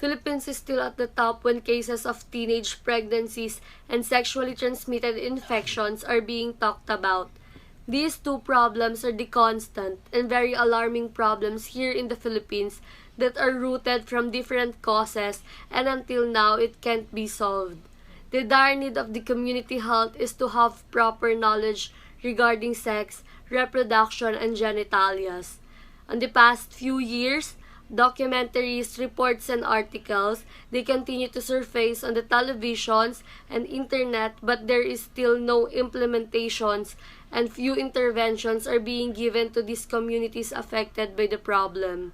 Philippines is still at the top when cases of teenage pregnancies and sexually transmitted infections are being talked about. These two problems are the constant and very alarming problems here in the Philippines that are rooted from different causes and until now it can't be solved. The dire need of the community health is to have proper knowledge regarding sex, reproduction, and genitalias. In the past few years, documentaries, reports, and articles, they continue to surface on the televisions and internet, but there is still no implementations and few interventions are being given to these communities affected by the problem.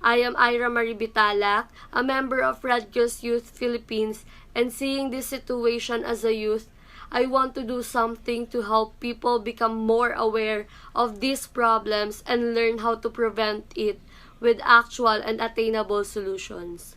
I am Aira Marie Bitalac, a member of Red Cross Youth Philippines, and seeing this situation as a youth, I want to do something to help people become more aware of these problems and learn how to prevent it with actual and attainable solutions.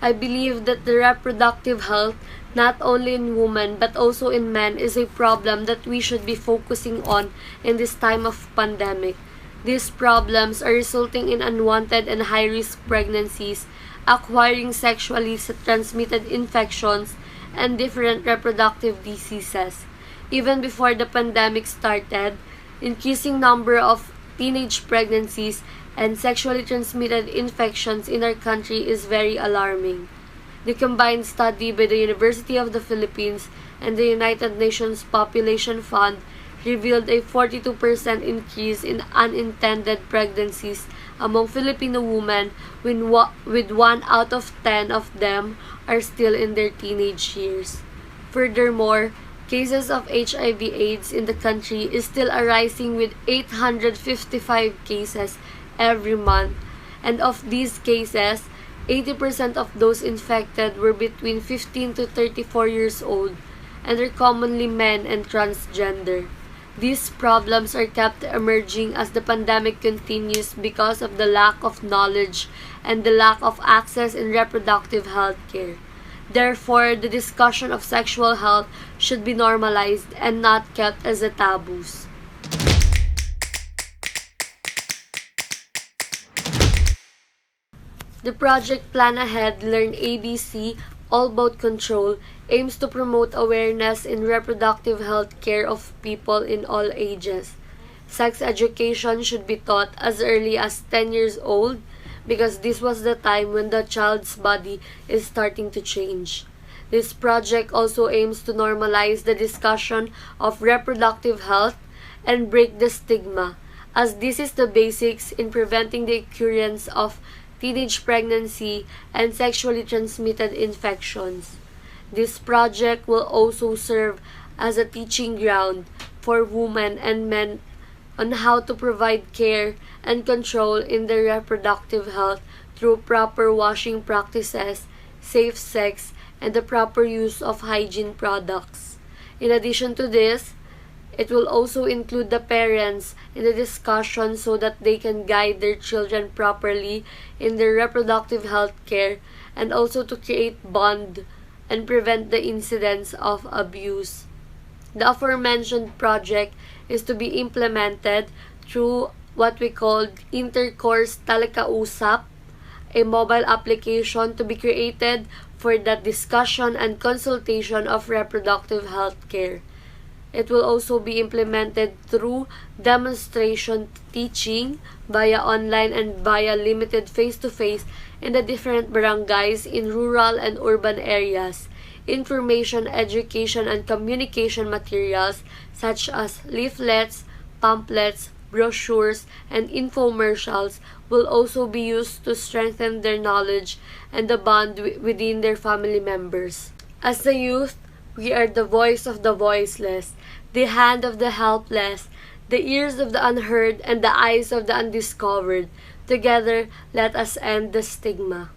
I believe that the reproductive health, not only in women but also in men, is a problem that we should be focusing on in this time of pandemic. These problems are resulting in unwanted and high-risk pregnancies, acquiring sexually transmitted infections, and different reproductive diseases. Even before the pandemic started, increasing number of teenage pregnancies and sexually transmitted infections in our country is very alarming. The combined study by the University of the Philippines and the United Nations Population Fund revealed a 42% increase in unintended pregnancies among Filipino women with 1 out of 10 of them are still in their teenage years. Furthermore, cases of HIV/AIDS in the country is still arising with 855 cases every month, and of these cases, 80% of those infected were between 15 to 34 years old and are commonly men and transgender. These problems are kept emerging as the pandemic continues because of the lack of knowledge and the lack of access in reproductive health care. Therefore, the discussion of sexual health should be normalized and not kept as a taboo. The project Plan Ahead, Learn ABC, All About Control aims to promote awareness in reproductive health care of people in all ages. Sex education should be taught as early as 10 years old because this was the time when the child's body is starting to change. This project also aims to normalize the discussion of reproductive health and break the stigma, as this is the basics in preventing the occurrence of teenage pregnancy and sexually transmitted infections. This project will also serve as a teaching ground for women and men on how to provide care and control in their reproductive health through proper washing practices, safe sex, and the proper use of hygiene products. In addition to this, it will also include the parents in the discussion so that they can guide their children properly in their reproductive health care and also to create bond and prevent the incidence of abuse. The aforementioned project is to be implemented through what we call Intercourse Talakausap, a mobile application to be created for the discussion and consultation of reproductive health care. It will also be implemented through demonstration teaching via online and via limited face-to-face in the different barangays in rural and urban areas. Information, education, and communication materials such as leaflets, pamphlets, brochures, and infomercials will also be used to strengthen their knowledge and the bond within their family members. As the youth, we are the voice of the voiceless, the hand of the helpless, the ears of the unheard, and the eyes of the undiscovered. Together, let us end the stigma.